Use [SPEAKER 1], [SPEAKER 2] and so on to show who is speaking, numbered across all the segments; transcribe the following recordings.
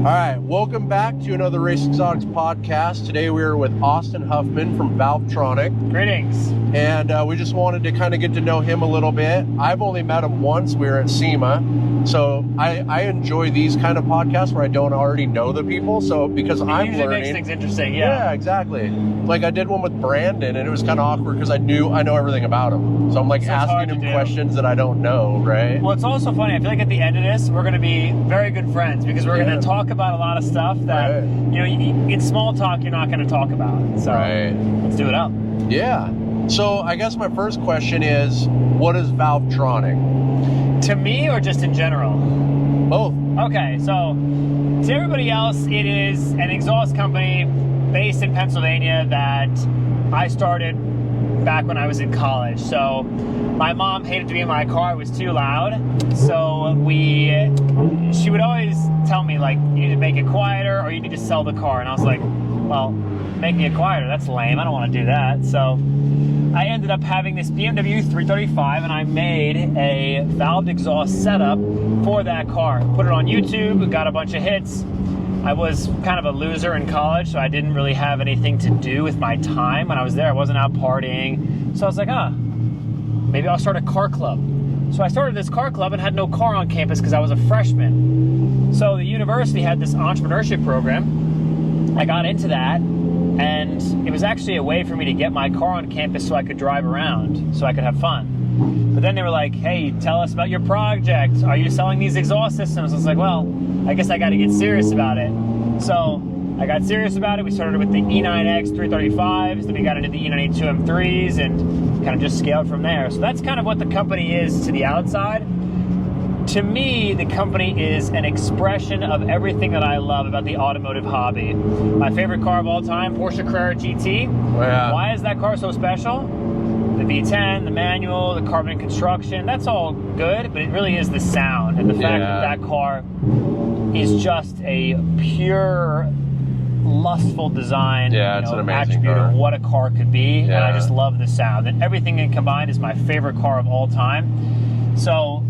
[SPEAKER 1] All right, welcome back to another Racexotics podcast. Today we are with Austin Huffman from Valvetronic.
[SPEAKER 2] Greetings.
[SPEAKER 1] And we just wanted to kind of get to know him a little bit. I've only met him once. We were at SEMA. So I enjoy these kind of podcasts where I don't already know the people. So because I'm learning. It usually
[SPEAKER 2] makes things interesting,
[SPEAKER 1] yeah. Yeah, exactly. Like I did one with Brandon and it was kind of awkward because I know everything about him. So I'm like asking him questions that I don't know, right?
[SPEAKER 2] Well, it's also funny. I feel like at the end of this, we're going to be very good friends because we're going to talk about a lot of stuff that, you know, in small talk, you're not going to talk about. So let's do it up.
[SPEAKER 1] Yeah. So I guess my first question is, what is Valvetronic?
[SPEAKER 2] To me or just in general?
[SPEAKER 1] Both.
[SPEAKER 2] Okay, so to everybody else, it is an exhaust company based in Pennsylvania that I started back when I was in college. So my mom hated to be in my car, it was too loud. So she would always tell me, like, you need to make it quieter or you need to sell the car. And I was like, well, making it quieter, that's lame. I don't want to do that. So I ended up having this BMW 335 and I made a valved exhaust setup for that car. Put it on YouTube, got a bunch of hits. I was kind of a loser in college, so I didn't really have anything to do with my time when I was there. I wasn't out partying. So I was like, maybe I'll start a car club. So I started this car club and had no car on campus because I was a freshman. So the university had this entrepreneurship program. I got into that, and it was actually a way for me to get my car on campus so I could drive around, so I could have fun. But then they were like, hey, tell us about your project. Are you selling these exhaust systems? I was like, well, I guess I got to get serious about it. So I got serious about it. We started with the E9X 335s, then we got into the E92 M3s and kind of just scaled from there. So that's kind of what the company is to the outside. To me, the company is an expression of everything that I love about the automotive hobby. My favorite car of all time, Porsche GT3 RS.
[SPEAKER 1] Yeah.
[SPEAKER 2] Why is that car so special? The V10, the manual, the carbon construction, that's all good, but it really is the sound and the fact that that car is just a pure, lustful design,
[SPEAKER 1] it's an amazing
[SPEAKER 2] attribute
[SPEAKER 1] car.
[SPEAKER 2] of what a car could be, and I just love the sound. And everything combined is my favorite car of all time. So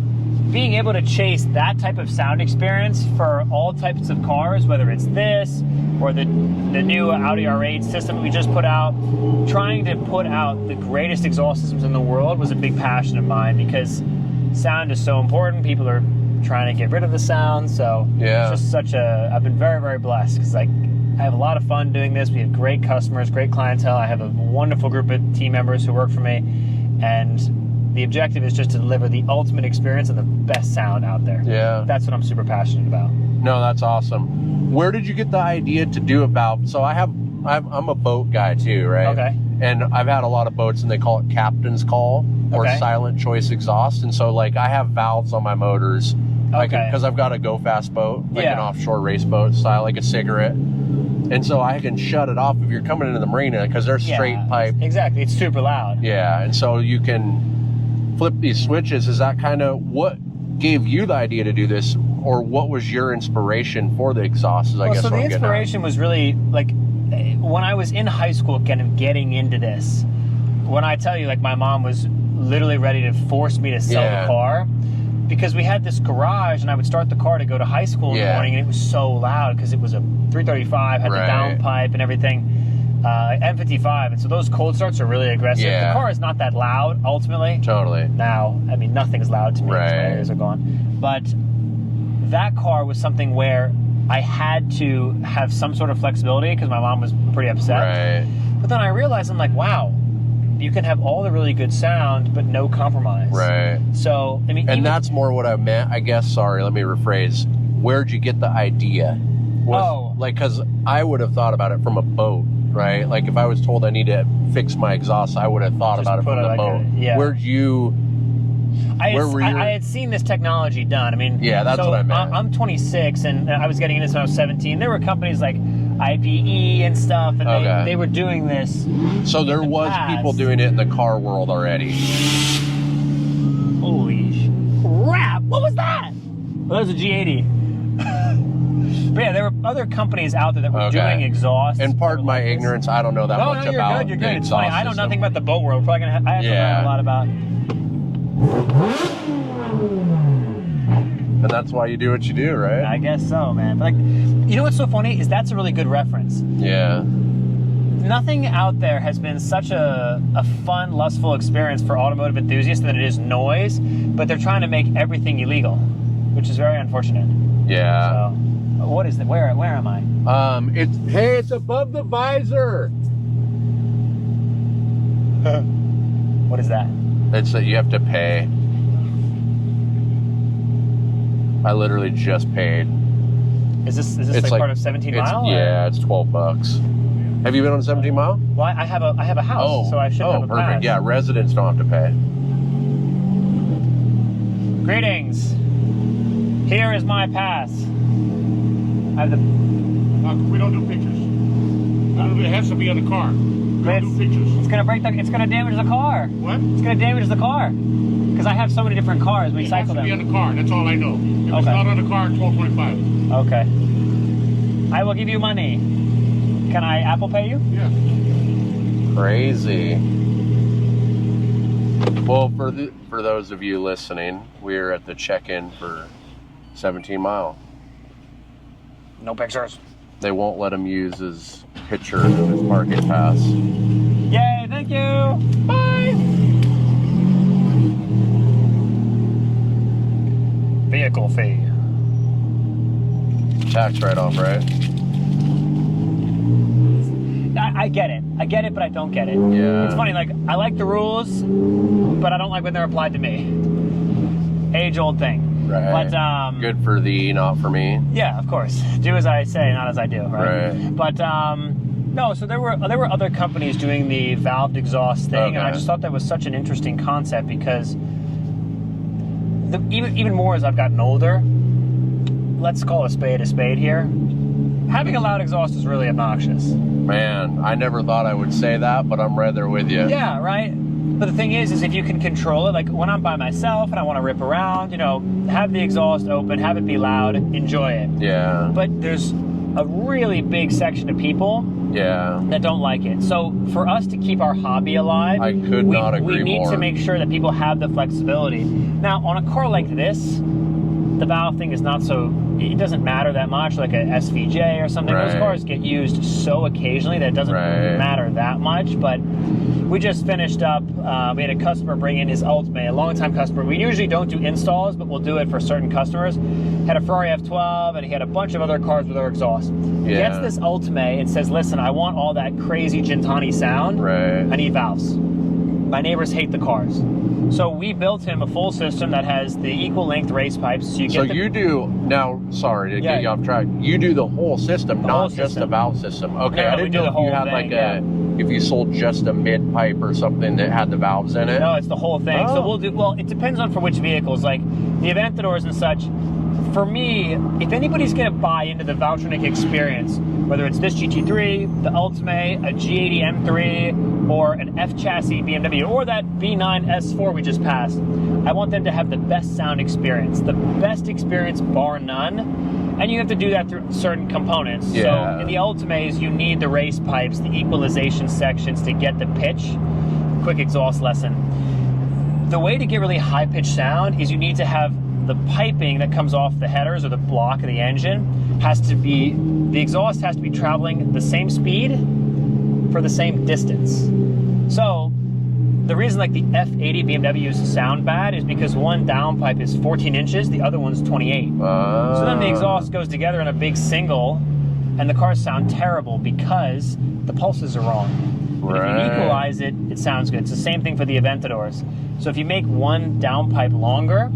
[SPEAKER 2] being able to chase that type of sound experience for all types of cars, whether it's this or the new Audi R8 system we just put out, trying to put out the greatest exhaust systems in the world was a big passion of mine because sound is so important. People are trying to get rid of the sound, so it's just I've been very, very blessed because I have a lot of fun doing this. We have great customers, great clientele. I have a wonderful group of team members who work for me, and the objective is just to deliver the ultimate experience and the best sound out there. Yeah. That's what I'm super passionate about.
[SPEAKER 1] No, that's awesome. Where did you get the idea to do a valve? So I'm a boat guy too, right? Okay. And I've had a lot of boats and they call it captain's call or silent choice exhaust. And so like I have valves on my motors because I've got a go fast boat, like an offshore race boat style, like a cigarette. And so I can shut it off if you're coming into the marina because they're straight pipe.
[SPEAKER 2] Exactly. It's super loud.
[SPEAKER 1] Yeah. And so you can flip these switches. Is that kind of what gave you the idea to do this, or what was your inspiration for the exhaust? So
[SPEAKER 2] the inspiration was really like when I was in high school, kind of getting into this. When I tell you, like, my mom was literally ready to force me to sell the car because we had this garage, and I would start the car to go to high school in the morning, and it was so loud because it was a 335, had the downpipe and everything. M55, and so those cold starts are really aggressive. The car is not that loud, ultimately. Totally. Now, I mean, nothing's loud to me because my ears are gone. But that car was something where I had to have some sort of flexibility because my mom was pretty upset. But then I realized, I'm like, wow, you can have all the really good sound, but no compromise. So, I mean... And that's more what I meant, I guess. Sorry, let me rephrase. Where'd you get the idea? Like, because I would have thought about it from a boat. Right? Like if I was told I need to fix my exhaust, I would have thought about it from the boat. Where'd you... I had seen this technology done. I mean... Yeah, that's what I meant. I'm 26, and I was getting into this when I was 17. There were companies like IPE and stuff, and they were doing this. So there was people doing it in the car world already. Holy crap! What was that? Well, that was a G80. But yeah, there were other companies out there that were doing exhaust. And pardon my ignorance, I don't know that much about you're good. It's funny. I know nothing about the boat world. We're probably I have to learn a lot about.
[SPEAKER 1] And that's why you do what you do, right?
[SPEAKER 2] I guess so, man. But like, you know what's so funny is that's a really good reference.
[SPEAKER 1] Yeah.
[SPEAKER 2] Nothing out there has been such a fun, lustful experience for automotive enthusiasts than it is noise, but they're trying to make everything illegal, which is very unfortunate.
[SPEAKER 1] Yeah.
[SPEAKER 2] So, what is it? Where am I?
[SPEAKER 1] It's above the visor.
[SPEAKER 2] What is that?
[SPEAKER 1] It's that you have to pay. I literally just paid.
[SPEAKER 2] Is this like part of 17 Mile?
[SPEAKER 1] Yeah, it's $12. Have you been on 17 Mile?
[SPEAKER 2] Well, I have a house, so I should have a
[SPEAKER 1] perfect.
[SPEAKER 2] pass.
[SPEAKER 1] Yeah, residents don't have to pay.
[SPEAKER 2] Greetings. Here is my pass. I have the.
[SPEAKER 3] We don't do pictures. It has to be on the car. We don't do pictures.
[SPEAKER 2] It's gonna it's gonna damage the car.
[SPEAKER 3] What?
[SPEAKER 2] It's gonna damage the car. Because I have so many different cars, we cycle them.
[SPEAKER 3] It has to be on the car. That's all I know. If it's not on the car, $12.25.
[SPEAKER 2] Okay. I will give you money. Can I Apple Pay you?
[SPEAKER 3] Yeah.
[SPEAKER 1] Crazy. Well, for those of you listening, we're at the check-in for 17 Mile.
[SPEAKER 2] No pictures.
[SPEAKER 1] They won't let him use his picture of his parking pass.
[SPEAKER 2] Yay, thank you. Bye. Vehicle fee.
[SPEAKER 1] Tax write-off, right?
[SPEAKER 2] I get it. I get it, but I don't get it.
[SPEAKER 1] Yeah.
[SPEAKER 2] It's funny, like, I like the rules, but I don't like when they're applied to me. Age-old thing.
[SPEAKER 1] Right.
[SPEAKER 2] But,
[SPEAKER 1] good for thee, not for me.
[SPEAKER 2] yeah, of course. Do as I say, not as I do, right?
[SPEAKER 1] Right.
[SPEAKER 2] But, no, so there were other companies doing the valved exhaust thing, and I just thought that was such an interesting concept because even more as I've gotten older, let's call a spade here, having a loud exhaust is really obnoxious.
[SPEAKER 1] Man, I never thought I would say that, but I'm right there with you.
[SPEAKER 2] Yeah, right? But the thing is if you can control it, like when I'm by myself and I want to rip around, have the exhaust open, have it be loud, enjoy it.
[SPEAKER 1] Yeah.
[SPEAKER 2] But there's a really big section of people that don't like it. So for us to keep our hobby alive,
[SPEAKER 1] I could not agree
[SPEAKER 2] we need
[SPEAKER 1] more.
[SPEAKER 2] to make sure that people have the flexibility. Now, on a car like this, the valve thing is not so, it doesn't matter that much, like a SVJ or something.
[SPEAKER 1] Right.
[SPEAKER 2] Those cars get used so occasionally that it doesn't matter that much. But we just finished up, we had a customer bring in his Ultimate, a long-time customer. We usually don't do installs, but we'll do it for certain customers. Had a Ferrari F12, and he had a bunch of other cars with our exhaust. He gets this Ultimate and says, listen, I want all that crazy Gentani sound.
[SPEAKER 1] Right.
[SPEAKER 2] I need valves. My neighbors hate the cars. So we built him a full system that has the equal length race pipes. So you do,
[SPEAKER 1] now, sorry to get you off track, you do the whole system, not just the valve system. Okay,
[SPEAKER 2] No,
[SPEAKER 1] I didn't know if you had if you sold just a mid pipe or something that had the valves in it.
[SPEAKER 2] No, it's the whole thing.
[SPEAKER 1] Oh.
[SPEAKER 2] So it depends on for which vehicles, like the Aventadors and such. For me, if anybody's going to buy into the Valvetronic experience, whether it's this GT3, the Ultimate, a G80 M3, or an F-chassis BMW, or that V9 S4 we just passed, I want them to have the best sound experience, the best experience bar none, and you have to do that through certain components.
[SPEAKER 1] Yeah.
[SPEAKER 2] So in the Ultimates, you need the race pipes, the equalization sections to get the pitch. Quick exhaust lesson. The way to get really high-pitched sound is you need to have the piping that comes off the headers or the block of the engine the exhaust has to be traveling the same speed for the same distance. So the reason like the F80 BMWs sound bad is because one downpipe is 14 inches, the other one's 28. So then the exhaust goes together in a big single and the cars sound terrible because the pulses are wrong. But if you equalize it, it sounds good. It's the same thing for the Aventadors. So if you make one downpipe longer,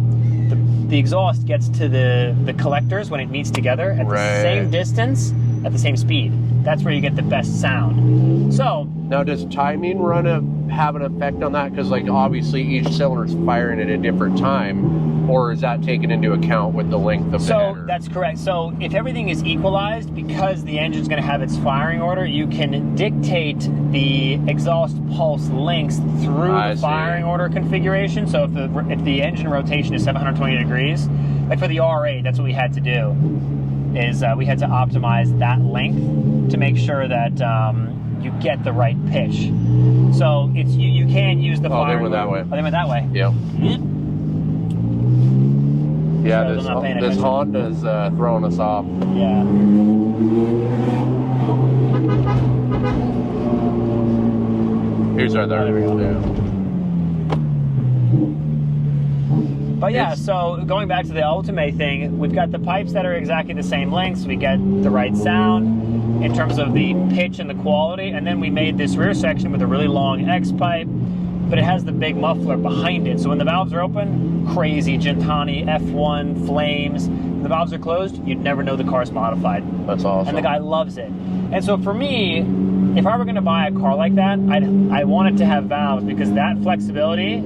[SPEAKER 2] the exhaust gets to the collectors when it meets together at the same distance, at the same speed. That's where you get the best sound. So
[SPEAKER 1] now, does timing have an effect on that? Because like obviously each cylinder is firing at a different time, or is that taken into account with the length of the header?
[SPEAKER 2] So that's correct. So if everything is equalized, because the engine's going to have its firing order, you can dictate the exhaust pulse lengths through the firing order configuration. So if the engine rotation is 720 degrees, like for the R8, that's what we had to do. Is we had to optimize that length to make sure that you get the right pitch. So it's you can use the firing.
[SPEAKER 1] They went that way.
[SPEAKER 2] Oh, they went that way.
[SPEAKER 1] Yep. Yeah,
[SPEAKER 2] I'm not paying
[SPEAKER 1] this
[SPEAKER 2] attention.
[SPEAKER 1] Honda's throwing us off.
[SPEAKER 2] Yeah.
[SPEAKER 1] Here's right there.
[SPEAKER 2] Oh, there we go.
[SPEAKER 1] Yeah.
[SPEAKER 2] But yeah, so going back to the Ultimate thing, we've got the pipes that are exactly the same length, so we get the right sound in terms of the pitch and the quality, and then we made this rear section with a really long X pipe, but it has the big muffler behind it, so when the valves are open, crazy Gentani, F1, flames. When the valves are closed, you'd never know the car's modified.
[SPEAKER 1] That's awesome.
[SPEAKER 2] And the guy loves it. And so for me, if I were going to buy a car like that, I want it to have valves, because that flexibility,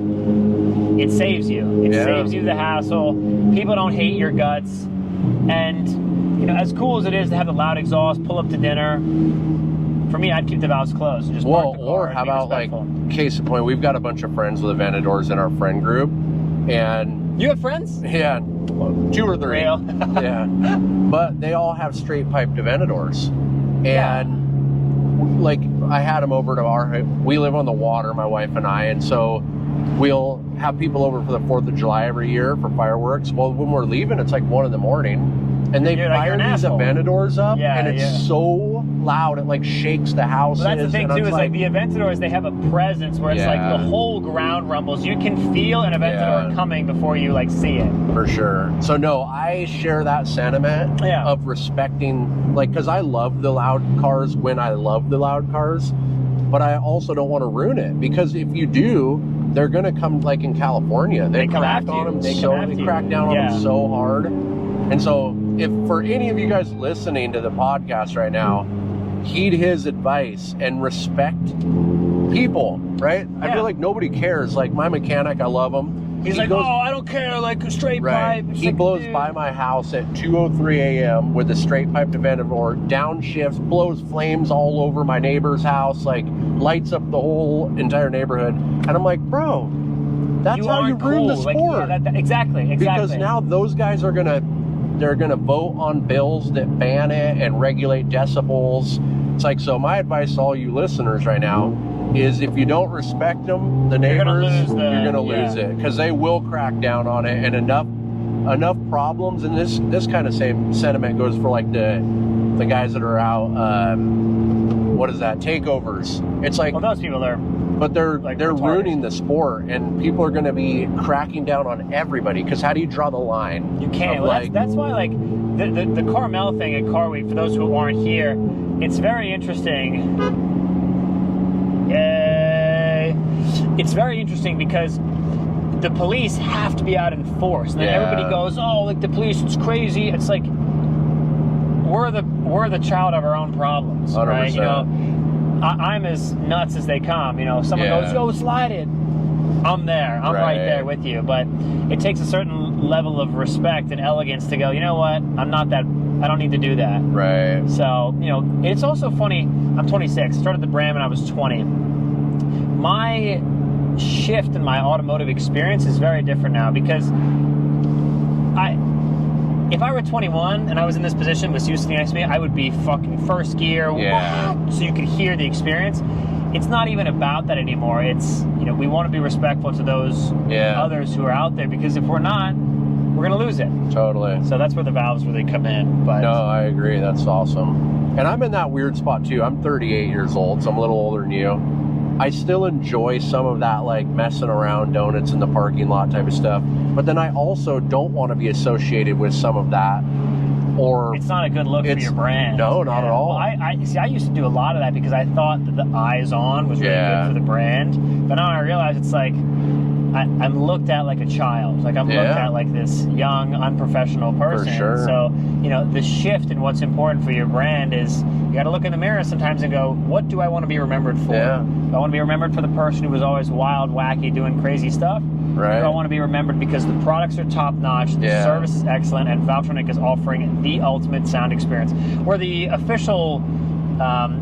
[SPEAKER 2] it saves you. It saves you the hassle. People don't hate your guts. And, you know, as cool as it is to have the loud exhaust, pull up to dinner, for me, I'd keep the valves closed. And just park the car
[SPEAKER 1] or
[SPEAKER 2] and
[SPEAKER 1] how
[SPEAKER 2] be
[SPEAKER 1] about,
[SPEAKER 2] respectful.
[SPEAKER 1] like, case in point, we've got a bunch of friends with Aventadors in our friend group, and...
[SPEAKER 2] You have friends?
[SPEAKER 1] Yeah, 2 or 3.
[SPEAKER 2] Real?
[SPEAKER 1] Yeah. But they all have straight piped Aventadors. And, like, I had them over to we live on the water, my wife and I, and so we'll have people over for the 4th of July every year for fireworks. Well, when we're leaving, it's like 1 in the morning. And they fire these Aventadors up, and it's so loud, it like shakes the house.
[SPEAKER 2] Well, that's the thing too, is like the Aventadors, they have a presence where it's like the whole ground rumbles. You can feel an Aventador coming before you like see it.
[SPEAKER 1] For sure. So no, I share that sentiment of respecting, like, because I love the loud cars when I love the loud cars, but I also don't want to ruin it, because if you do, they're gonna come, like in California, they crack on them, they crack down on them so hard. And so if for any of you guys listening to the podcast right now, heed his advice and respect people, right? I feel like nobody cares. Like my mechanic, I love him.
[SPEAKER 2] He's like, oh, I don't care, like a straight pipe.
[SPEAKER 1] He blows by my house at 2:03 a.m. with a straight pipe Aventador, downshifts, blows flames all over my neighbor's house, like lights up the whole entire neighborhood. And I'm like, bro, that's how you ruin the sport.
[SPEAKER 2] Like, exactly.
[SPEAKER 1] Because now those guys are they're gonna vote on bills that ban it and regulate decibels. It's like, so my advice to all you listeners right now is, if you don't respect them, the neighbors, you're gonna lose it, because they will crack down on it. And enough problems, and this kind of same sentiment goes for like the guys that are out, what is that, takeovers. It's like,
[SPEAKER 2] well, those people are,
[SPEAKER 1] but they're ruining the sport, and people are going to be cracking down on everybody, because how do you draw the line?
[SPEAKER 2] You can't. Well, that's why, like, the Carmel thing at Car Week, for those who aren't here, it's very interesting. Yay! It's very interesting because the police have to be out in force, and then everybody goes, oh, like the police, it's crazy. It's like, we're the child of our own problems,
[SPEAKER 1] 100%.
[SPEAKER 2] right? You know, I'm as nuts as they come. You know, someone goes, "Yo, slide it." I'm there. I'm right there with you. But it takes a certain level of respect and elegance to go, you know what? I'm not that. I don't need to do that.
[SPEAKER 1] Right.
[SPEAKER 2] So, you know, it's also funny. I'm 26. Started the brand when I was 20. My shift in my automotive experience is very different now, because if I were 21 and I was in this position with you sitting next to me, I would be fucking first gear, so you could hear the experience. It's not even about that anymore. It's, you know, we want to be respectful to those others who are out there, because if we're not, we're going to lose it.
[SPEAKER 1] Totally.
[SPEAKER 2] So that's where the valves really come in. But
[SPEAKER 1] no, I agree. That's awesome. And I'm in that weird spot too. I'm 38 years old, so I'm a little older than you. I still enjoy some of that, like messing around, donuts in the parking lot type of stuff. But then I also don't want to be associated with some of that. Or
[SPEAKER 2] it's not a good look for your brand.
[SPEAKER 1] No, not at all.
[SPEAKER 2] Well, I used to do a lot of that because I thought that the eyes on was really good for the brand. But now I realize it's like I'm looked at like a child. Like I'm looked at like this young, unprofessional person.
[SPEAKER 1] For sure.
[SPEAKER 2] So, you know, the shift in what's important for your brand is you got to look in the mirror sometimes and go, what do I want to be remembered for?
[SPEAKER 1] Yeah.
[SPEAKER 2] Do I want to be remembered for the person who was always wild, wacky, doing crazy stuff?
[SPEAKER 1] Right.
[SPEAKER 2] Or do I want to be remembered because the products are top-notch, the service is excellent, and Valvetronic is offering the ultimate sound experience? We're the official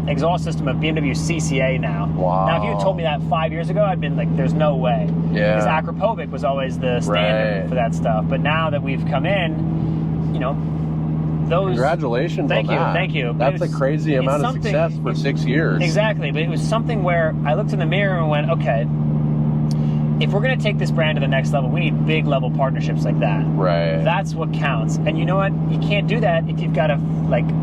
[SPEAKER 2] exhaust system of BMW CCA now.
[SPEAKER 1] Wow.
[SPEAKER 2] Now, if you had told me that 5 years ago, I'd been like, there's no way.
[SPEAKER 1] Yeah.
[SPEAKER 2] Because Akrapovic was always the standard for that stuff. But now that we've come in, you know, those...
[SPEAKER 1] Congratulations on that.
[SPEAKER 2] Thank you.
[SPEAKER 1] That's a crazy amount of success for 6 years.
[SPEAKER 2] Exactly. But it was something where I looked in the mirror and went, okay, if we're going to take this brand to the next level, we need big level partnerships like that.
[SPEAKER 1] Right.
[SPEAKER 2] That's what counts. And you know what? You can't do that if you've got a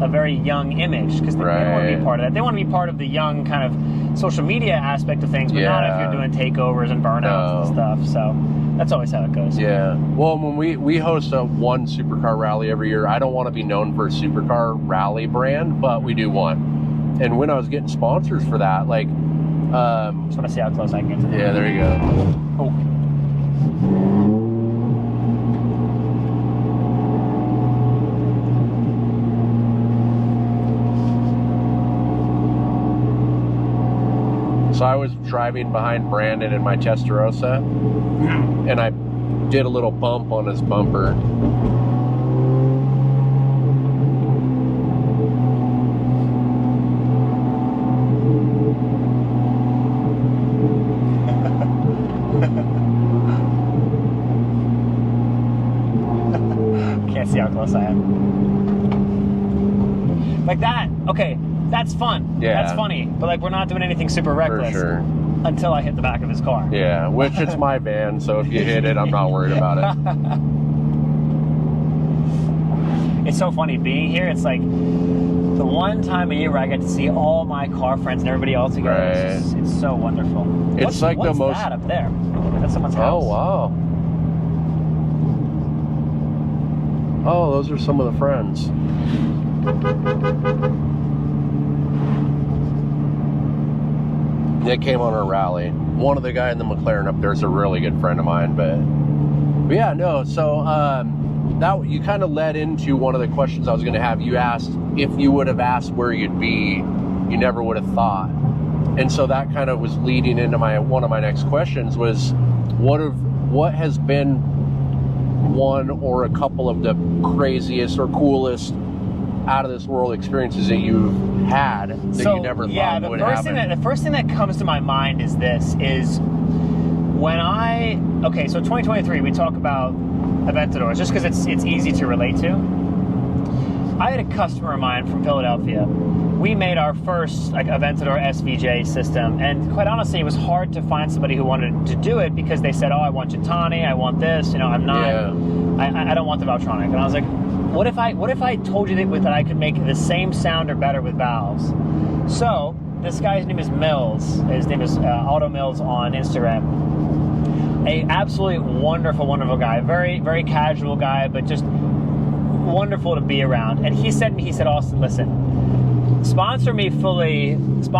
[SPEAKER 2] very young image, because they don't want to be part of that. They want to be part of the young kind of social media aspect of things, but not if you're doing takeovers and burnouts and stuff. So that's always how it goes.
[SPEAKER 1] Yeah. Well, when we host one supercar rally every year, I don't want to be known for a supercar rally brand, but we do one. And when I was getting sponsors for that, like,
[SPEAKER 2] just want to see how close I can get to that.
[SPEAKER 1] Yeah, there you go.
[SPEAKER 2] Oh.
[SPEAKER 1] So I was driving behind Brandon in my Testarossa, and I did a little bump on his bumper.
[SPEAKER 2] Can't see how close I am. Like that, okay, that's fun.
[SPEAKER 1] Yeah.
[SPEAKER 2] That's funny. But like, we're not doing anything super reckless.
[SPEAKER 1] For sure.
[SPEAKER 2] Until I hit the back of his car.
[SPEAKER 1] Yeah, which it's my van, so if you hit it, I'm not worried about it.
[SPEAKER 2] It's so funny being here. It's like the one time a year where I get to see all my car friends and everybody all together.
[SPEAKER 1] Right.
[SPEAKER 2] It's so wonderful.
[SPEAKER 1] It's like the most.
[SPEAKER 2] What's that up there? That's someone's house.
[SPEAKER 1] Oh, wow. Oh, those are some of the friends. They came on our rally. One of the guy in the McLaren up there is a really good friend of mine, but yeah, no. So that you kind of led into one of the questions I was going to have. You asked if you would have asked where you'd be, you never would have thought, and so that kind of was leading into one of my next questions was, what has been one or a couple of the craziest or coolest out of this world experiences that you've had that you never thought would happen?
[SPEAKER 2] The first thing that comes to my mind is this, is when so 2023, we talk about Aventadors just because it's easy to relate to. I had a customer of mine from Philadelphia. We made our first Aventador SVJ system, and quite honestly, it was hard to find somebody who wanted to do it because they said, "Oh, I want Chitani, I want this, I'm not, I don't want the Valvetronic." And I was like, what if I told you that I could make the same sound or better with valves? So this guy's name is Mills. His name is Auto Mills on Instagram. A absolutely wonderful, wonderful guy. Very, very casual guy, but just wonderful to be around. And he said, "Austin, listen, sponsor me fully.
[SPEAKER 1] We're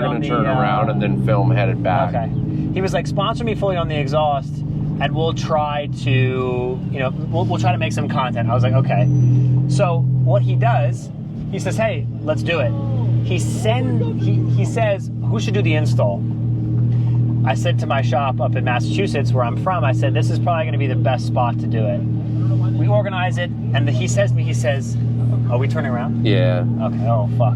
[SPEAKER 1] going to turn around and then film headed back."
[SPEAKER 2] Okay. He was like, "Sponsor me fully on the exhaust, and we'll try to, we'll try to make some content." I was like, "Okay." So what he does, he says, "Hey, let's do it." He says, "Who should do the install?" I said to my shop up in Massachusetts, where I'm from, I said, "This is probably going to be the best spot to do it." We organize it, and he says, "Are we turning around?"
[SPEAKER 1] Yeah.
[SPEAKER 2] Okay. Oh fuck.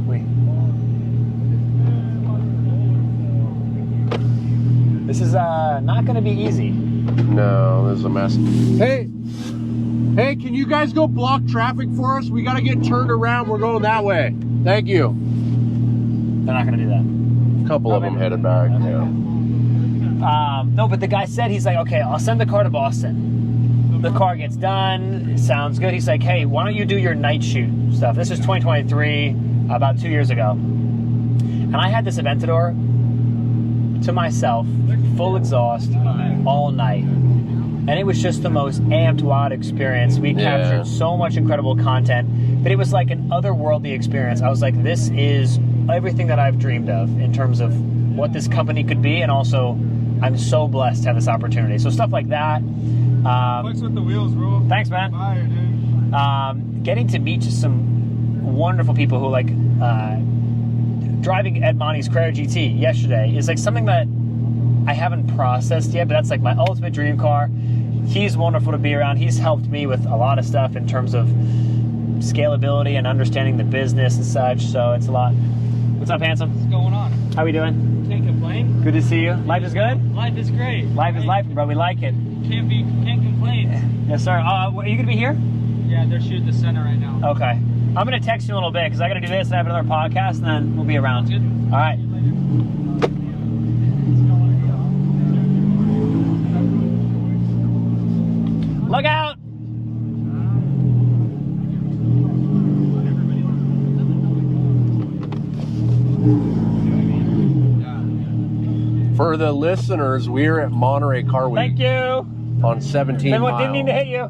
[SPEAKER 2] This is not going to be easy.
[SPEAKER 1] No, this is a mess. Hey, can you guys go block traffic for us? We got to get turned around. We're going that way. Thank you.
[SPEAKER 2] They're not going to do that.
[SPEAKER 1] A couple of them headed back.
[SPEAKER 2] Okay.
[SPEAKER 1] Yeah.
[SPEAKER 2] No, but the guy said, he's like, "Okay, I'll send the car to Boston." The car gets done. It sounds good. He's like, "Hey, why don't you do your night shoot stuff?" This is 2023, about 2 years ago. And I had this Aventador to myself, full exhaust, all night. And it was just the most amped, wild experience. We captured so much incredible content, but it was like an otherworldly experience. I was like, this is everything that I've dreamed of in terms of what this company could be, and also I'm so blessed to have this opportunity. So stuff like that.
[SPEAKER 4] Flex with the wheels, bro.
[SPEAKER 2] Thanks, man.
[SPEAKER 4] Fire, dude.
[SPEAKER 2] Getting to meet just some wonderful people who driving Ed Monty's Carrera GT yesterday is like something that I haven't processed yet, but that's like my ultimate dream car. He's wonderful to be around. He's helped me with a lot of stuff in terms of scalability and understanding the business and such, so it's a lot. What's up, handsome?
[SPEAKER 4] What's going on?
[SPEAKER 2] How we doing?
[SPEAKER 4] Can't complain.
[SPEAKER 2] Good to see you. Life is good?
[SPEAKER 4] Life is great.
[SPEAKER 2] Life is life, bro. We like it.
[SPEAKER 4] Can't complain.
[SPEAKER 2] Yes, sir. Are you going to be here?
[SPEAKER 4] Yeah, they're shooting the center right now.
[SPEAKER 2] Okay. I'm going to text you a little bit because I got to do this and I have another podcast, and then we'll be around.
[SPEAKER 4] Good.
[SPEAKER 2] All right. Look out!
[SPEAKER 1] For the listeners, we're at Monterey Car Week.
[SPEAKER 2] Thank you.
[SPEAKER 1] On 17
[SPEAKER 2] Then what
[SPEAKER 1] miles.
[SPEAKER 2] didn't mean to hit you.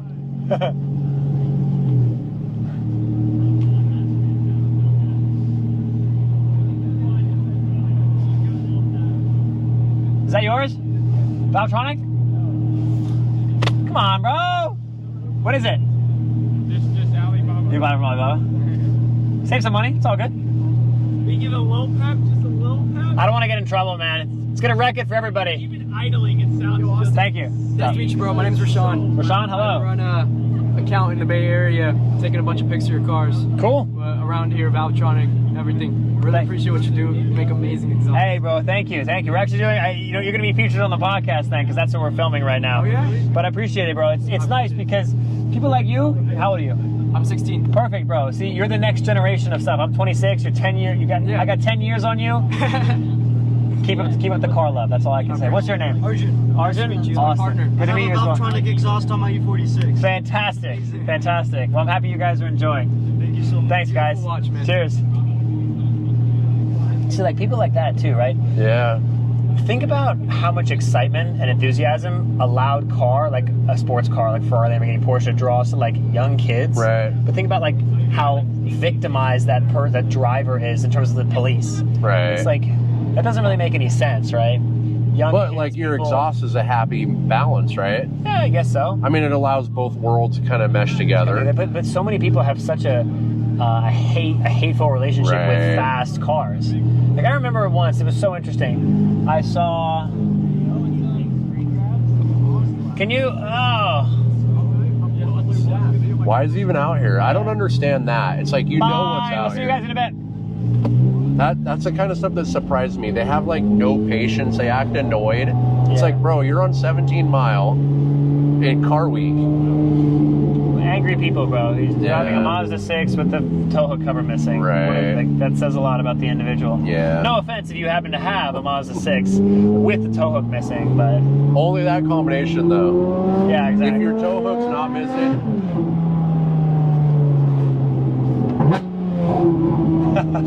[SPEAKER 2] Is that yours? Valvetronic? Come on, bro. What is it?
[SPEAKER 4] Just Alibaba.
[SPEAKER 2] You bought it from Alibaba? Save some money. It's all good.
[SPEAKER 4] We give a low pep, just a little pep.
[SPEAKER 2] I don't want to get in trouble, man. It's going to wreck it for everybody.
[SPEAKER 4] Even idling, it sounds just...
[SPEAKER 2] Thank you.
[SPEAKER 5] Nice to meet you, bro. My name's Rashawn.
[SPEAKER 2] Rashawn, hello.
[SPEAKER 5] I run a account in the Bay Area, taking a bunch of pics of your cars.
[SPEAKER 2] Cool.
[SPEAKER 5] Around here, Valvetronic, everything. Really appreciate what you do. You make amazing examples.
[SPEAKER 2] Hey, bro, thank you. We're actually doing, you're going to be featured on the podcast then, because that's what we're filming right now.
[SPEAKER 5] Oh, yeah?
[SPEAKER 2] But I appreciate it, bro. It's nice because people like you, how old are you?
[SPEAKER 5] I'm 16.
[SPEAKER 2] Perfect, bro. See, you're the next generation of stuff. I'm 26. You're 10 years. I got 10 years on you. Keep up the car love. That's all I can say. What's your name?
[SPEAKER 6] Arjun.
[SPEAKER 2] Arjun?
[SPEAKER 6] Nice to meet you.
[SPEAKER 2] Awesome.
[SPEAKER 5] Partner.
[SPEAKER 2] Good to meet you as well.
[SPEAKER 6] Valvetronic exhaust on my E46.
[SPEAKER 2] Fantastic. Fantastic. Well, I'm happy you guys are enjoying.
[SPEAKER 6] Thank you so much.
[SPEAKER 2] Thanks, guys.
[SPEAKER 5] Watch, man.
[SPEAKER 2] Cheers. See, like people like that too, right?
[SPEAKER 1] Yeah.
[SPEAKER 2] Think about how much excitement and enthusiasm a loud car, like a sports car, like Ferrari, Lamborghini, Porsche, draws to like young kids.
[SPEAKER 1] Right.
[SPEAKER 2] But think about like how victimized that driver is in terms of the police.
[SPEAKER 1] Right.
[SPEAKER 2] It's like that doesn't really make any sense, right? Young
[SPEAKER 1] But
[SPEAKER 2] kids,
[SPEAKER 1] like your
[SPEAKER 2] people-
[SPEAKER 1] exhaust is a happy balance, right?
[SPEAKER 2] Yeah, I guess so.
[SPEAKER 1] I mean, it allows both worlds to kind of mesh together.
[SPEAKER 2] But so many people have such a hateful relationship
[SPEAKER 1] Right.
[SPEAKER 2] with fast cars. Like I remember once, it was so interesting. I saw. Can you? Oh.
[SPEAKER 1] Why is he even out here? I don't understand that. It's like you know what's
[SPEAKER 2] Bye.
[SPEAKER 1] out
[SPEAKER 2] We'll see
[SPEAKER 1] here.
[SPEAKER 2] you guys in a bit.
[SPEAKER 1] That's the kind of stuff that surprised me. They have like no patience. They act annoyed. It's like, bro, you're on 17 Mile in Car Week.
[SPEAKER 2] Angry people, bro. He's driving a
[SPEAKER 1] Yeah.
[SPEAKER 2] Mazda 6 with the tow hook cover missing.
[SPEAKER 1] Right.
[SPEAKER 2] Like, that says a lot about the individual.
[SPEAKER 1] Yeah.
[SPEAKER 2] No offense if you happen to have a Mazda 6 with the tow hook missing, but
[SPEAKER 1] Only that combination, though.
[SPEAKER 2] yeah, exactly.
[SPEAKER 1] If your tow hook's not missing.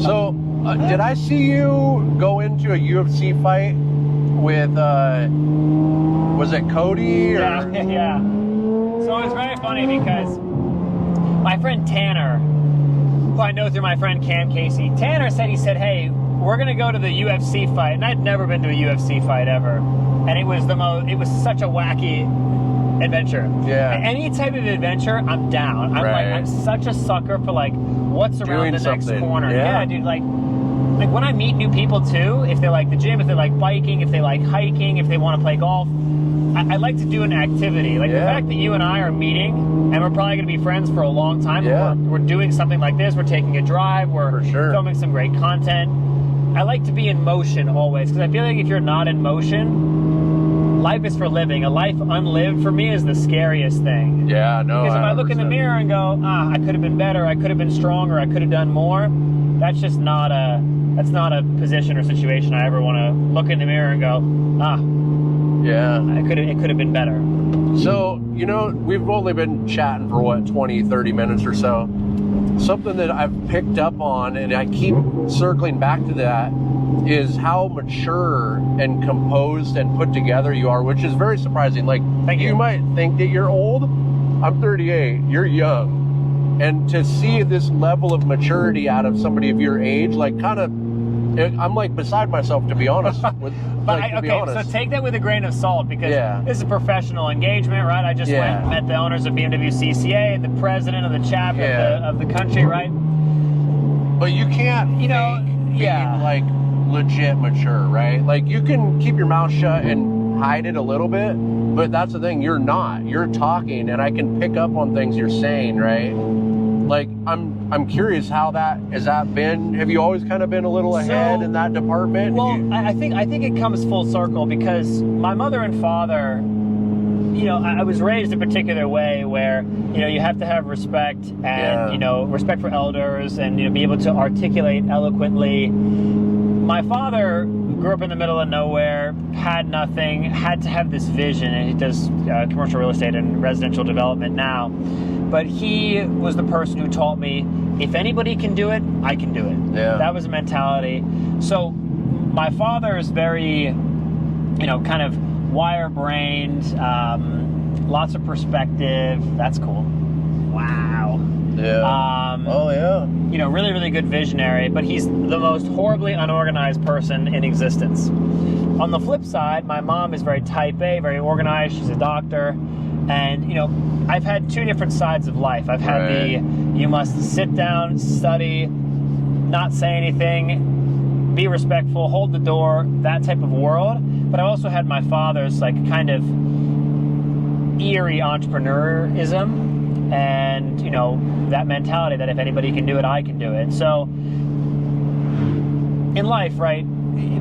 [SPEAKER 1] So, did I see you go into a UFC fight with, was it Cody? Or?
[SPEAKER 2] Yeah, yeah. So it's very funny because my friend Tanner, who I know through my friend Cam Casey, Tanner said, hey, we're gonna go to the UFC fight, and I'd never been to a UFC fight ever, and it was such a wacky adventure.
[SPEAKER 1] Yeah.
[SPEAKER 2] Any type of adventure, I'm down. I'm such a sucker for like what's around
[SPEAKER 1] Doing
[SPEAKER 2] the next
[SPEAKER 1] something.
[SPEAKER 2] corner.
[SPEAKER 1] Yeah.
[SPEAKER 2] Yeah, dude, like when I meet new people too, if they like the gym, if they like biking, if they like hiking, if they want to play golf, I like to do an activity. Like the fact that you and I are meeting and we're probably going to be friends for a long time.
[SPEAKER 1] Yeah.
[SPEAKER 2] We're doing something like this. We're taking a drive. We're
[SPEAKER 1] For sure.
[SPEAKER 2] filming some great content. I like to be in motion always because I feel like if you're not in motion, life is for living. A life unlived for me is the scariest thing.
[SPEAKER 1] Yeah, no.
[SPEAKER 2] Because if I look in the
[SPEAKER 1] 100%.
[SPEAKER 2] mirror and go, I could have been better, I could have been stronger, I could have done more, that's just not a position or situation I ever want to look in the mirror and go,
[SPEAKER 1] Yeah.
[SPEAKER 2] it could have been better.
[SPEAKER 1] So, we've only been chatting for 20, 30 minutes or so. Something that I've picked up on, and I keep circling back to that, is how mature and composed and put together you are, which is very surprising. Like,
[SPEAKER 2] Thank you.
[SPEAKER 1] You might think that you're old. I'm 38. You're young. And to see this level of maturity out of somebody of your age, like, I'm like beside myself, to be honest.
[SPEAKER 2] So take that with a grain of salt because this is professional engagement, right? I just went and met the owners of BMW CCA, the president of the chapter of the country, right?
[SPEAKER 1] But you can't, being like legit mature, right? Like you can keep your mouth shut and hide it a little bit, but that's the thing. You're not. You're talking, and I can pick up on things you're saying, right? Like I'm curious how has that been? Have you always kind of been a little ahead in that department?
[SPEAKER 2] Well, I think it comes full circle because my mother and father, I was raised a particular way where, you have to have respect and, respect for elders and, be able to articulate eloquently. My father grew up in the middle of nowhere, had nothing, had to have this vision, and he does commercial real estate and residential development now. But he was the person who taught me, if anybody can do it, I can do it.
[SPEAKER 1] Yeah.
[SPEAKER 2] That was a mentality. So my father is very, kind of wire-brained, lots of perspective. That's cool. Wow.
[SPEAKER 1] Yeah. Oh, yeah.
[SPEAKER 2] Really, really good visionary, but he's the most horribly unorganized person in existence. On the flip side, my mom is very type A, very organized. She's a doctor. And, I've had two different sides of life. I've had you must sit down, study, not say anything, be respectful, hold the door, that type of world. But I also had my father's, kind of eerie entrepreneurism. And, that mentality that if anybody can do it, I can do it. So, in life, right,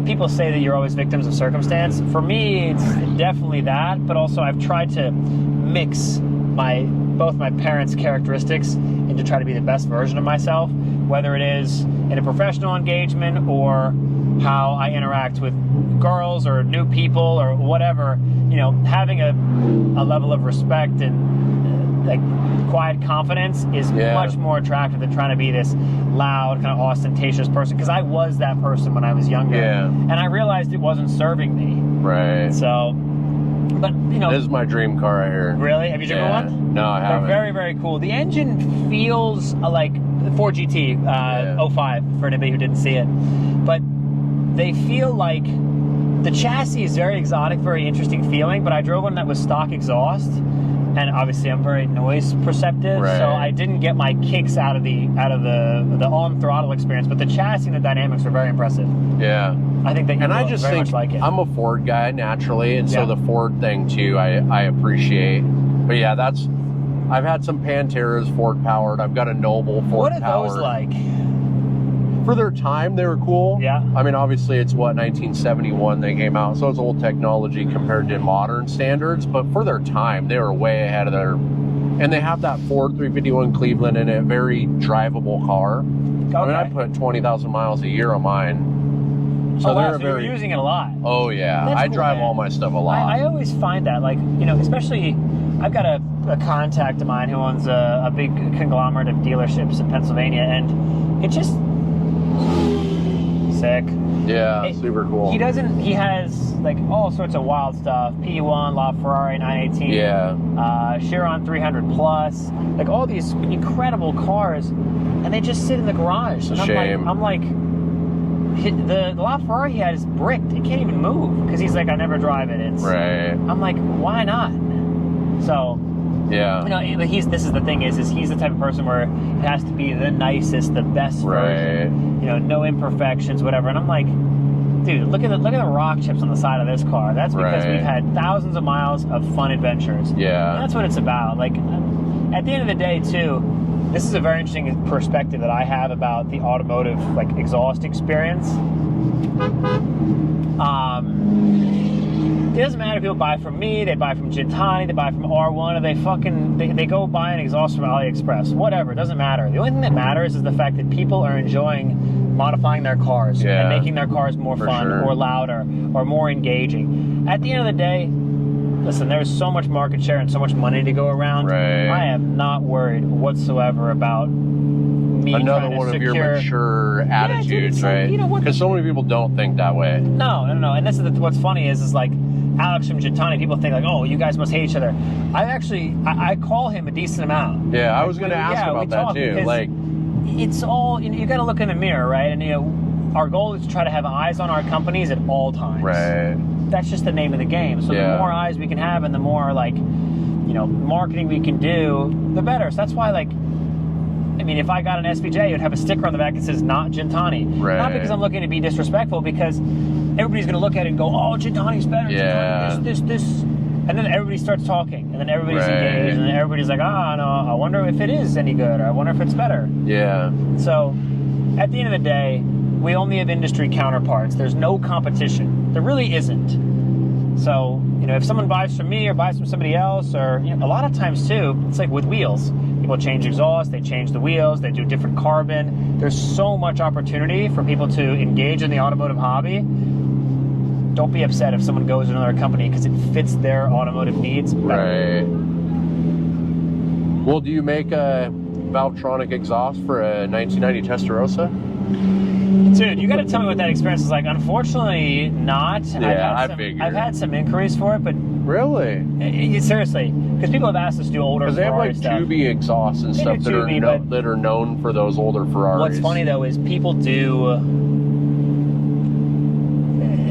[SPEAKER 2] people say that you're always victims of circumstance. For me, it's definitely that, but also I've tried to mix both my parents' characteristics and to try to be the best version of myself, whether it is in a professional engagement or how I interact with girls or new people or whatever. Having a level of respect and quiet confidence is much more attractive than trying to be this loud, kind of ostentatious person, because I was that person when I was younger.
[SPEAKER 1] Yeah.
[SPEAKER 2] And I realized it wasn't serving me.
[SPEAKER 1] Right.
[SPEAKER 2] So, but,
[SPEAKER 1] This is my dream car right here.
[SPEAKER 2] Really? Have you driven one?
[SPEAKER 1] No, I haven't.
[SPEAKER 2] They're very, very cool. The engine feels like the Ford GT 05, for anybody who didn't see it. But they feel like the chassis is very exotic, very interesting feeling, but I drove one that was stock exhaust. And obviously, I'm very noise perceptive, so I didn't get my kicks out of the on throttle experience. But the chassis and the dynamics were very impressive.
[SPEAKER 1] Yeah,
[SPEAKER 2] I think that
[SPEAKER 1] I just
[SPEAKER 2] very
[SPEAKER 1] think
[SPEAKER 2] much like it.
[SPEAKER 1] I'm a Ford guy naturally, and so the Ford thing too, I appreciate. But yeah, I've had some Panteras Ford powered. I've got a Noble Ford powered.
[SPEAKER 2] What are those like?
[SPEAKER 1] For their time, they were cool.
[SPEAKER 2] Yeah.
[SPEAKER 1] I mean, obviously, it's 1971 they came out, so it's old technology compared to modern standards. But for their time, they were way ahead of their. And they have that Ford 351 Cleveland in it, very drivable car. Okay. I mean, I put 20,000 miles a year on mine. So
[SPEAKER 2] so you're using it a lot.
[SPEAKER 1] Oh yeah,
[SPEAKER 2] That's
[SPEAKER 1] I
[SPEAKER 2] cool,
[SPEAKER 1] drive
[SPEAKER 2] man.
[SPEAKER 1] all my stuff a lot.
[SPEAKER 2] I always find that, especially, I've got a contact of mine who owns a big conglomerate of dealerships in Pennsylvania, and it just. Sick.
[SPEAKER 1] Yeah, super cool.
[SPEAKER 2] He has all sorts of wild stuff. P1, LaFerrari 918.
[SPEAKER 1] Yeah.
[SPEAKER 2] Chiron 300 plus. All these incredible cars, and they just sit in the garage.
[SPEAKER 1] It's a shame.
[SPEAKER 2] I'm like, the LaFerrari he had is bricked. It can't even move because he's like, I never drive it. I'm like, why not? So.
[SPEAKER 1] Yeah.
[SPEAKER 2] This is the thing is he's the type of person where it has to be the nicest, the best version. No imperfections, whatever. And I'm like, dude, look at the rock chips on the side of this car. That's because we've had thousands of miles of fun adventures.
[SPEAKER 1] Yeah.
[SPEAKER 2] And that's what it's about. At the end of the day, too, this is a very interesting perspective that I have about the automotive exhaust experience. It doesn't matter if people buy from me, they buy from Gintani, they buy from R1, or they go buy an exhaust from AliExpress. Whatever, it doesn't matter. The only thing that matters is the fact that people are enjoying modifying their cars and making their cars more fun or louder or more engaging. At the end of the day, listen, there's so much market share and so much money to go around. I am not worried whatsoever about me
[SPEAKER 1] another one of your mature attitudes, right? Because so many people don't think that way.
[SPEAKER 2] No. And this is what's funny is Alex from Gintani, people think oh, you guys must hate each other. I call him a decent amount.
[SPEAKER 1] Yeah, I was going to ask about that too.
[SPEAKER 2] It's all, you got to look in the mirror, right? And our goal is to try to have eyes on our companies at all times.
[SPEAKER 1] Right.
[SPEAKER 2] That's just the name of the game. So the more eyes we can have and the more marketing we can do, the better. So that's why if I got an SVJ, it would have a sticker on the back that says not Gintani.
[SPEAKER 1] Right.
[SPEAKER 2] Not because I'm looking to be disrespectful, because everybody's going to look at it and go, oh, Gintani's better.
[SPEAKER 1] Yeah.
[SPEAKER 2] Gintani, this. And then everybody starts talking, and then everybody's engaged, and then everybody's like, no, I wonder if it is any good, or I wonder if it's better.
[SPEAKER 1] Yeah.
[SPEAKER 2] So, at the end of the day, we only have industry counterparts. There's no competition. There really isn't. So, if someone buys from me or buys from somebody else, or a lot of times too, it's like with wheels. People change exhaust, they change the wheels, they do different carbon. There's so much opportunity for people to engage in the automotive hobby. don't be upset if someone goes to another company because it fits their automotive needs better.
[SPEAKER 1] Right. Well, do you make a Valvetronic exhaust for a 1990 Testarossa?
[SPEAKER 2] Dude, you got to tell me what that experience is like. Unfortunately, not.
[SPEAKER 1] Yeah, I figured.
[SPEAKER 2] I've had some inquiries for it, but
[SPEAKER 1] really,
[SPEAKER 2] seriously, because people have asked us to do older
[SPEAKER 1] because they have
[SPEAKER 2] Ferrari
[SPEAKER 1] like
[SPEAKER 2] stuff.
[SPEAKER 1] tubey exhausts and
[SPEAKER 2] They
[SPEAKER 1] stuff
[SPEAKER 2] do tubey,
[SPEAKER 1] that are known for those older Ferraris.
[SPEAKER 2] What's funny though is people do.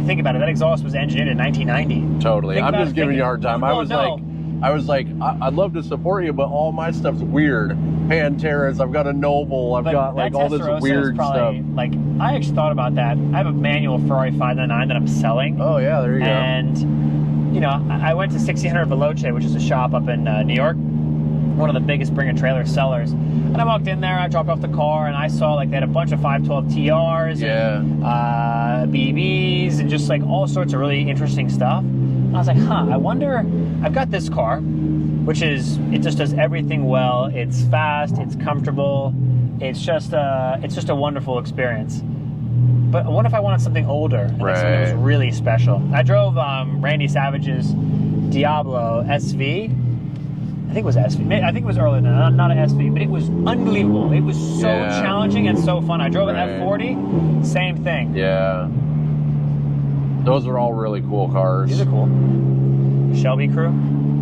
[SPEAKER 2] Think about it. That exhaust was engineered in 1990.
[SPEAKER 1] Totally. I'm just giving you a hard time.
[SPEAKER 2] Oh,
[SPEAKER 1] I was like, I'd love to support you, but all my stuff's weird. Panteras, I've got a Noble, I've got like all this weird stuff.
[SPEAKER 2] Like, I actually thought about that. I have a manual Ferrari 599 that I'm selling.
[SPEAKER 1] Oh yeah, there you go.
[SPEAKER 2] And, you know, I went to 1600 Veloce, which is a shop up in New York, one of the biggest bring-a-trailer sellers. And I walked in there, I dropped off the car, and I saw like they had a bunch of 512 TRs and BBs and just like all sorts of really interesting stuff. And I was like, I wonder, I've got this car, which is, it just does everything well. It's fast, it's comfortable, it's just a wonderful experience. But what if I wanted something older and something that was really special? I drove Randy Savage's Diablo SV. I think it was SV. I think it was earlier than that, not an SV, but it was unbelievable. It was so challenging and so fun. I drove an F40, same thing.
[SPEAKER 1] Yeah. Those are all really cool cars.
[SPEAKER 2] These are cool. Shelby crew.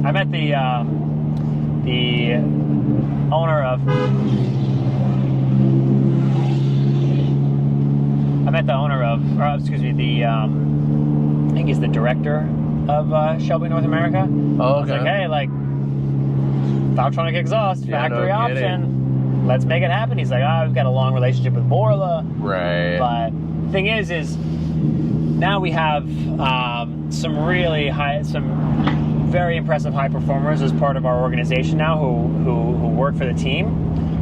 [SPEAKER 2] I met the owner of. I think he's the director of Shelby North America.
[SPEAKER 1] Oh, okay.
[SPEAKER 2] I was like, hey, like, Valvetronic exhaust, factory option. Let's make it happen. He's like, I've got a long relationship with Borla.
[SPEAKER 1] Right.
[SPEAKER 2] But the thing is now we have some very impressive high performers as part of our organization now who work for the team,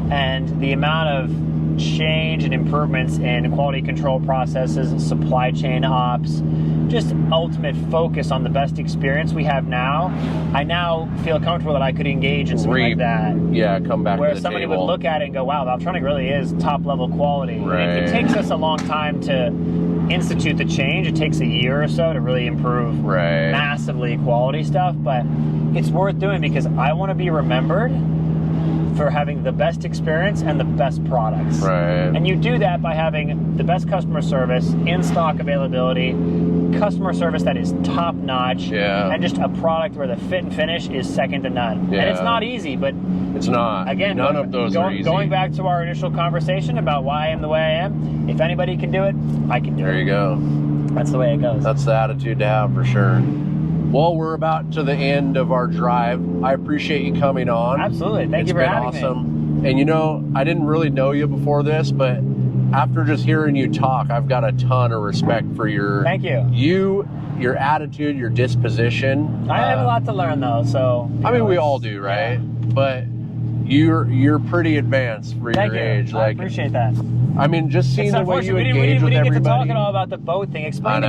[SPEAKER 2] and the amount of change and improvements in quality control processes, supply chain ops, just ultimate focus on the best experience we have now. I now feel comfortable that I could engage in something like that.
[SPEAKER 1] Yeah, come back
[SPEAKER 2] where
[SPEAKER 1] to the
[SPEAKER 2] somebody
[SPEAKER 1] table.
[SPEAKER 2] would look at it and go, wow, Valvetronic really is top level quality.
[SPEAKER 1] Right.
[SPEAKER 2] And it takes us a long time to institute the change. It takes a year or so to really improve massively quality stuff, but it's worth doing because I want to be remembered for having the best experience and the best products.
[SPEAKER 1] Right.
[SPEAKER 2] And you do that by having the best customer service, in-stock availability, customer service that is top-notch, and just a product where the fit and finish is second to none.
[SPEAKER 1] Yeah.
[SPEAKER 2] And it's not easy, but
[SPEAKER 1] it's not.
[SPEAKER 2] Again,
[SPEAKER 1] none of those are easy.
[SPEAKER 2] Going back to our initial conversation about why I am the way I am, if anybody can do it, I can do it.
[SPEAKER 1] There you go.
[SPEAKER 2] That's the way it goes.
[SPEAKER 1] That's the attitude to have for sure. Well, we're about to the end of our drive. I appreciate you coming on.
[SPEAKER 2] Absolutely. Thank you for having me.
[SPEAKER 1] It's been awesome. And you know, I didn't really know you before this, but after just hearing you talk, I've got a ton of respect for your your attitude, your disposition.
[SPEAKER 2] I have a lot to learn though, so
[SPEAKER 1] I mean we all do, right? But you're pretty advanced for your age.
[SPEAKER 2] I appreciate that.
[SPEAKER 1] I mean, just seeing the way you engage with everybody.
[SPEAKER 2] We didn't get to talk at all about the boat thing. Explain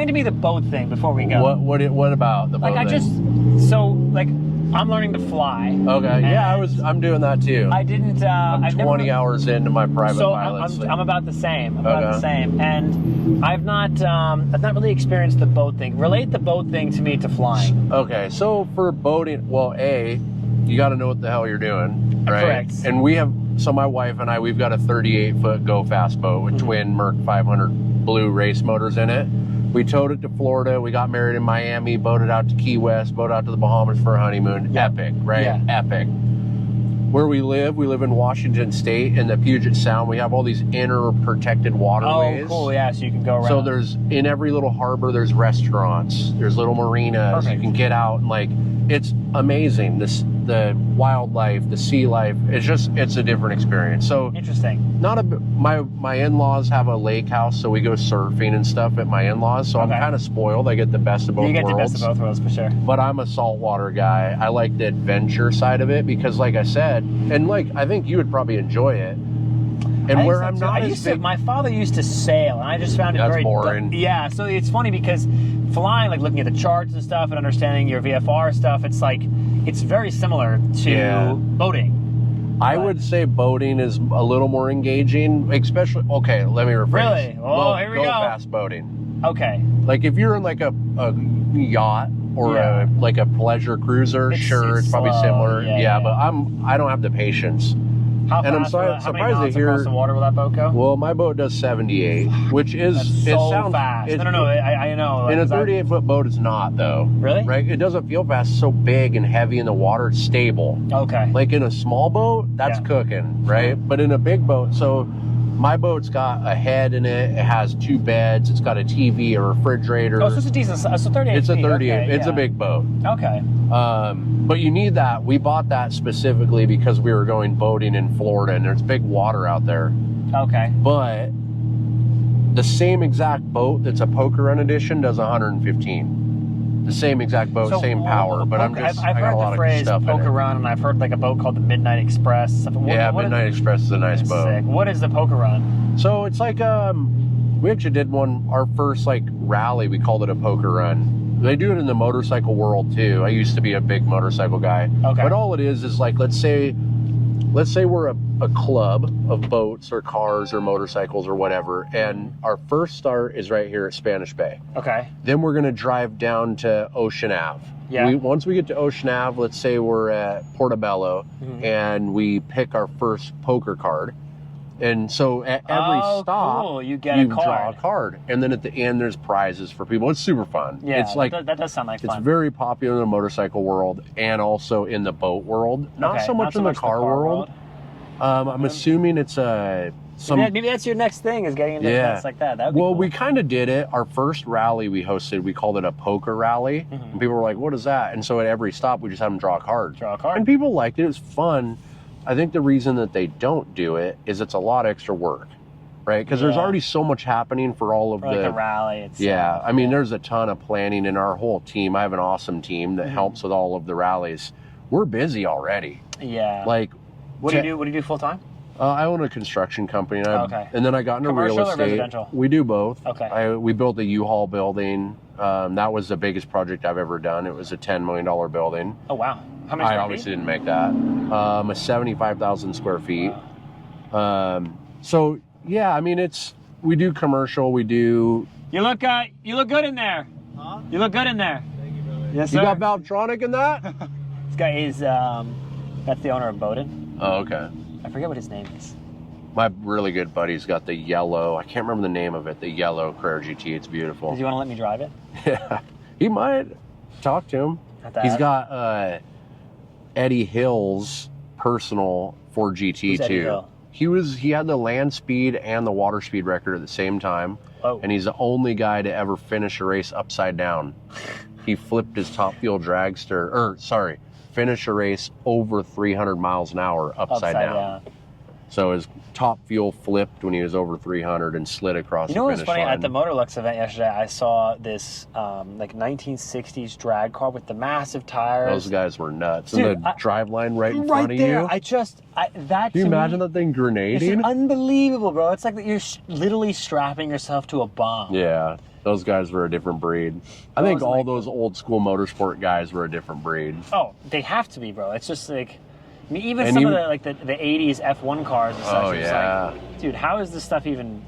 [SPEAKER 2] to me the boat thing before we go.
[SPEAKER 1] What about the boat thing?
[SPEAKER 2] I'm learning to fly.
[SPEAKER 1] Okay, yeah, I'm doing that too.
[SPEAKER 2] I didn't.
[SPEAKER 1] I'm 20 hours into my private pilot.
[SPEAKER 2] So I'm about the same. And I've not really experienced the boat thing. Relate the boat thing to me to flying.
[SPEAKER 1] Okay, so for boating, well, you got to know what the hell you're doing, right?
[SPEAKER 2] Correct.
[SPEAKER 1] And my wife and I, we've got a 38-foot Go Fast boat with twin Merc 500 blue race motors in it. We towed it to Florida. We got married in Miami, boated out to Key West, boated out to the Bahamas for a honeymoon.
[SPEAKER 2] Yeah.
[SPEAKER 1] Epic, right?
[SPEAKER 2] Yeah.
[SPEAKER 1] Epic. Where we live in Washington State in the Puget Sound. We have all these inner protected waterways.
[SPEAKER 2] Oh, cool, yeah, so you can go around.
[SPEAKER 1] So in every little harbor, there's restaurants, there's little marinas.
[SPEAKER 2] Perfect.
[SPEAKER 1] You can get out and it's amazing. The wildlife, the sea life, it's a different experience. So
[SPEAKER 2] interesting.
[SPEAKER 1] My in-laws have a lake house, so we go surfing and stuff at my in-laws. So I'm kind of spoiled. I get the best of both worlds.
[SPEAKER 2] You get the best of both worlds for sure.
[SPEAKER 1] But I'm a saltwater guy. I like the adventure side of it because, like I said, and I think you would probably enjoy it. And
[SPEAKER 2] my father used to sail, and I just found it very
[SPEAKER 1] boring.
[SPEAKER 2] Yeah, so it's funny because flying, looking at the charts and stuff, and understanding your VFR stuff, it's very similar to boating.
[SPEAKER 1] I would say boating is a little more engaging, especially, okay, let me rephrase.
[SPEAKER 2] Really? Oh, here we go.
[SPEAKER 1] Fast boating.
[SPEAKER 2] Okay.
[SPEAKER 1] Like if you're in like a yacht or like a pleasure cruiser, it's probably
[SPEAKER 2] slow.
[SPEAKER 1] similar.
[SPEAKER 2] Yeah,
[SPEAKER 1] but I don't have the patience.
[SPEAKER 2] How
[SPEAKER 1] and I'm
[SPEAKER 2] fast
[SPEAKER 1] surprised to hear
[SPEAKER 2] across the water will that boat go?
[SPEAKER 1] Well, my boat does 78, which is
[SPEAKER 2] That's so fast. No, I know.
[SPEAKER 1] Like, in a 38-foot boat, it's not though.
[SPEAKER 2] Really?
[SPEAKER 1] Right? It doesn't feel fast. It's so big and heavy in the water. It's stable.
[SPEAKER 2] Okay.
[SPEAKER 1] Like in a small boat, that's cooking, right? But in a big boat, so my boat's got a head in it. It has 2 beds. It's got a TV, a refrigerator.
[SPEAKER 2] Oh, so it's a decent size. So 38
[SPEAKER 1] It's a 38.
[SPEAKER 2] Okay,
[SPEAKER 1] it's a big boat.
[SPEAKER 2] Okay.
[SPEAKER 1] But you need that. We bought that specifically because we were going boating in Florida, and there's big water out there.
[SPEAKER 2] Okay.
[SPEAKER 1] But the same exact boat that's a Poker Run edition does 115. The same exact boat, same power. But
[SPEAKER 2] I've heard the phrase Poker Run, and I've heard like a boat called the Midnight Express.
[SPEAKER 1] Midnight Express is a nice boat.
[SPEAKER 2] Sick. What is the Poker Run?
[SPEAKER 1] So it's like we actually did one. Our first like rally, we called it a Poker Run. They do it in the motorcycle world too. I used to be a big motorcycle guy.
[SPEAKER 2] Okay.
[SPEAKER 1] But all it is like, let's say we're a club of boats or cars or motorcycles or whatever, and our first start is right here at Spanish Bay.
[SPEAKER 2] Okay.
[SPEAKER 1] Then we're going to drive down to Ocean Ave.
[SPEAKER 2] Yeah.
[SPEAKER 1] Once we get to Ocean Ave, let's say we're at Portobello, and we pick our first poker card. And so at every stop,
[SPEAKER 2] cool. You get a card.
[SPEAKER 1] draw a card. And then at the end, there's prizes for people. It's super fun.
[SPEAKER 2] Yeah,
[SPEAKER 1] it's like,
[SPEAKER 2] that does sound like fun.
[SPEAKER 1] It's very popular in the motorcycle world and also in the boat world. Not so much in the car world. I'm assuming it's
[SPEAKER 2] maybe that's your next thing, is getting into events like that. That'd be cool.
[SPEAKER 1] We kind of did it. Our first rally we hosted, we called it a poker rally. And people were like, what is that? And so at every stop, we just had them draw a card. And people liked it. It was fun. I think the reason that they don't do it is it's a lot of extra work, right? Because there's already so much happening for all of
[SPEAKER 2] the rally itself.
[SPEAKER 1] I mean, there's a ton of planning in our whole team. I have an awesome team that helps with all of the rallies. We're busy already.
[SPEAKER 2] Yeah.
[SPEAKER 1] Like,
[SPEAKER 2] what do you do full time?
[SPEAKER 1] I own a construction company, and then I got into
[SPEAKER 2] Commercial
[SPEAKER 1] real estate.
[SPEAKER 2] Or residential?
[SPEAKER 1] We do both.
[SPEAKER 2] Okay.
[SPEAKER 1] We built a U-Haul building. That was the biggest project I've ever done. It was a $10 million building.
[SPEAKER 2] Oh wow! How many?
[SPEAKER 1] I obviously didn't make that. A 75,000 square feet.
[SPEAKER 2] Wow.
[SPEAKER 1] So yeah, I mean, we do commercial. We do.
[SPEAKER 2] You look good in there. Huh? You look good in there.
[SPEAKER 6] Thank you, brother.
[SPEAKER 2] Yes, sir.
[SPEAKER 1] You got Valvetronic in that?
[SPEAKER 2] This guy is that's the owner of Bowden.
[SPEAKER 1] Oh, okay.
[SPEAKER 2] I forget what his name is.
[SPEAKER 1] My really good buddy's got the yellow, I can't remember the name of it, the yellow Carrera GT. It's beautiful.
[SPEAKER 2] Does he want to let me drive it?
[SPEAKER 1] Yeah, he might. Talk to him. He's got Eddie Hill's personal Ford GT too. He had the land speed and the water speed record at the same time.
[SPEAKER 2] Oh.
[SPEAKER 1] And he's the only guy to ever finish a race upside down. He flipped his top fuel dragster, finish a race over 300 miles an hour upside down. So his top fuel flipped when he was over 300 and slid across the finish line.
[SPEAKER 2] You know what's funny? At the Motorlux event yesterday, I saw this like 1960s drag car with the massive tires.
[SPEAKER 1] Those guys were nuts. Dude, and the drive line right in front of
[SPEAKER 2] there,
[SPEAKER 1] you.
[SPEAKER 2] Can
[SPEAKER 1] you imagine that thing grenading?
[SPEAKER 2] It's unbelievable, bro. It's like you're literally strapping yourself to a bomb.
[SPEAKER 1] Yeah. Those guys were a different breed. I think all those old school motorsport guys were a different breed.
[SPEAKER 2] Oh, they have to be, bro. It's just like, I mean, even some of the 80s F1 cars and such.
[SPEAKER 1] Oh, yeah.
[SPEAKER 2] Like, dude, how is this stuff even...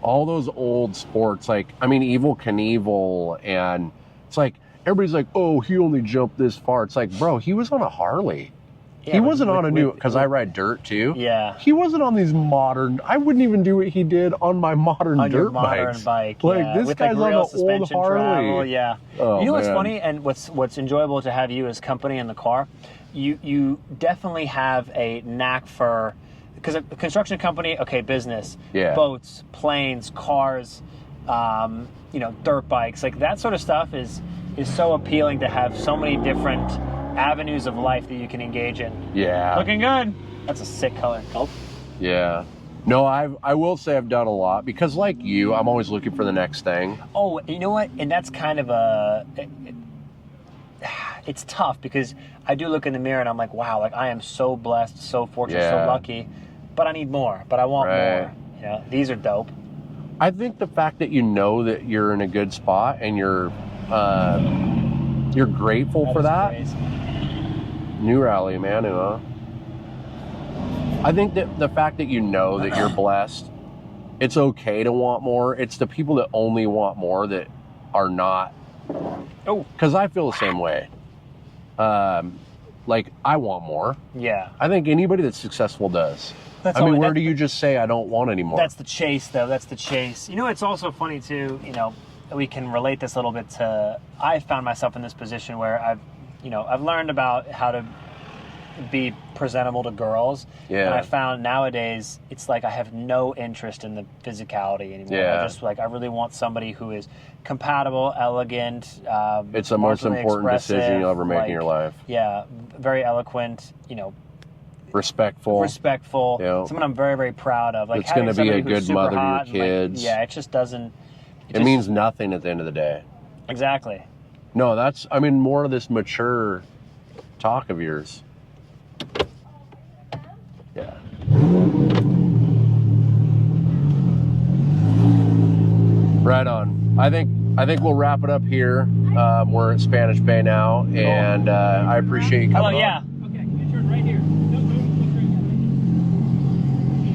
[SPEAKER 1] All those old sports, like, I mean, Evel Knievel, and it's like, everybody's like, oh, he only jumped this far. It's like, bro, he was on a Harley. Yeah, he wasn't on a new, because I ride dirt too.
[SPEAKER 2] Yeah.
[SPEAKER 1] He wasn't on these modern, I wouldn't even do what he did on my modern dirt
[SPEAKER 2] bikes.
[SPEAKER 1] Like, this
[SPEAKER 2] with
[SPEAKER 1] guy's on an old Harley.
[SPEAKER 2] Travel, yeah.
[SPEAKER 1] Oh,
[SPEAKER 2] you know what's funny, and what's enjoyable to have you as company in the car, you definitely have a knack for, because a construction company, okay, business, boats, planes, cars, dirt bikes, like that sort of stuff is so appealing to have so many different avenues of life that you can engage in.
[SPEAKER 1] Yeah.
[SPEAKER 2] Looking good. That's a sick color. Oh.
[SPEAKER 1] Yeah. No, I will say I've done a lot, because like you, I'm always looking for the next thing.
[SPEAKER 2] Oh, you know what? And that's kind of it's tough, because I do look in the mirror and I'm like, wow, like I am so blessed, so fortunate, so lucky, but I need more, but I want more. Yeah, these are dope. I
[SPEAKER 1] think the fact that you know that you're in a good spot and you're grateful for that.
[SPEAKER 2] Crazy.
[SPEAKER 1] New rally, man, I think that the fact that you know that you're blessed, it's okay to want more. It's the people that only want more that are not. Oh, because I feel the same way. Like, I want more.
[SPEAKER 2] Yeah.
[SPEAKER 1] I think anybody that's successful does.
[SPEAKER 2] That's
[SPEAKER 1] where do you just say, I don't want any more?
[SPEAKER 2] That's the chase, though. That's the chase. You know, it's also funny, too, you know, we can relate this a little bit to, I found myself in this position where I've learned about how to be presentable to girls.
[SPEAKER 1] Yeah.
[SPEAKER 2] And I found nowadays, it's like I have no interest in the physicality anymore.
[SPEAKER 1] Yeah.
[SPEAKER 2] I really want somebody who is compatible, elegant.
[SPEAKER 1] It's the most important decision you'll ever make in your life.
[SPEAKER 2] Yeah, very eloquent, you know.
[SPEAKER 1] Respectful.
[SPEAKER 2] Yeah. Someone I'm very, very proud of. Like,
[SPEAKER 1] it's going to be a good mother to your kids.
[SPEAKER 2] It just doesn't.
[SPEAKER 1] It means nothing at the end of the day.
[SPEAKER 2] Exactly.
[SPEAKER 1] No, more of this mature talk of yours. Yeah. Right on. I think we'll wrap it up here. We're at Spanish Bay now, and I appreciate you coming.
[SPEAKER 2] Oh yeah.
[SPEAKER 4] Okay, you turn right here. No, right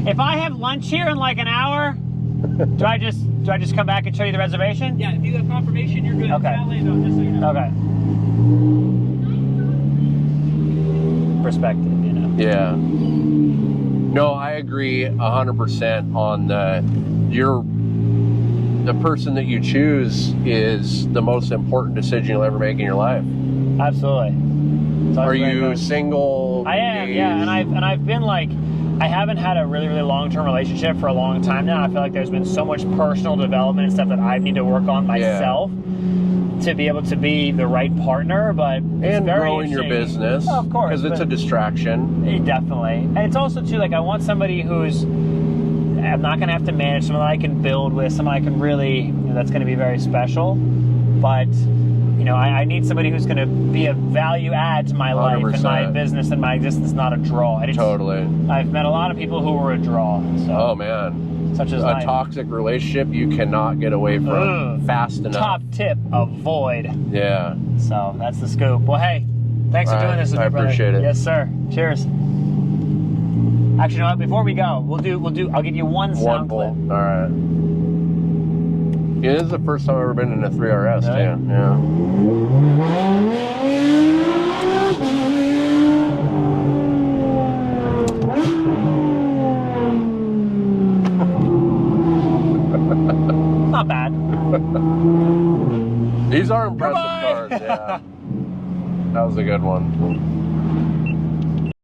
[SPEAKER 4] here.
[SPEAKER 2] If I have lunch here in like an hour, do I just come back and show you the reservation?
[SPEAKER 4] Yeah, if you have confirmation, you're good.
[SPEAKER 2] Okay.
[SPEAKER 4] It's Orlando, just so you know.
[SPEAKER 2] Okay. Perspective, you know.
[SPEAKER 1] Yeah. No, I agree 100% on the person that you choose is the most important decision you'll ever make in your life.
[SPEAKER 2] Absolutely.
[SPEAKER 1] Are you single?
[SPEAKER 2] I am, yeah, and I've been like, I haven't had a really, really long-term relationship for a long time now. I feel like there's been so much personal development and stuff that I need to work on myself to be able to be the right partner, but it's
[SPEAKER 1] and
[SPEAKER 2] very
[SPEAKER 1] growing your business,
[SPEAKER 2] of course,
[SPEAKER 1] because it's a distraction.
[SPEAKER 2] Definitely, and it's also too like I want somebody who's I'm not going to have to manage, someone that I can build with, someone I can really that's going to be very special. But I need somebody who's going to be a value add to my life
[SPEAKER 1] 100%.
[SPEAKER 2] and my business and my existence, not a draw.
[SPEAKER 1] Totally.
[SPEAKER 2] I've met a lot of people who were a draw. So.
[SPEAKER 1] Oh man.
[SPEAKER 2] Such as
[SPEAKER 1] a toxic relationship you cannot get away from fast enough.
[SPEAKER 2] Top tip, avoid.
[SPEAKER 1] Yeah.
[SPEAKER 2] So that's the scoop. Well, hey, thanks for doing this with me, brother.
[SPEAKER 1] I appreciate it.
[SPEAKER 2] Yes, sir. Cheers. Actually, you know what? Before we go, we'll do. I'll give you one sound clip.
[SPEAKER 1] All right. Yeah, this is the first time I've ever been in a 3 RS, too. Yeah.
[SPEAKER 2] Not bad.
[SPEAKER 1] These are impressive cars, yeah. That was a good one.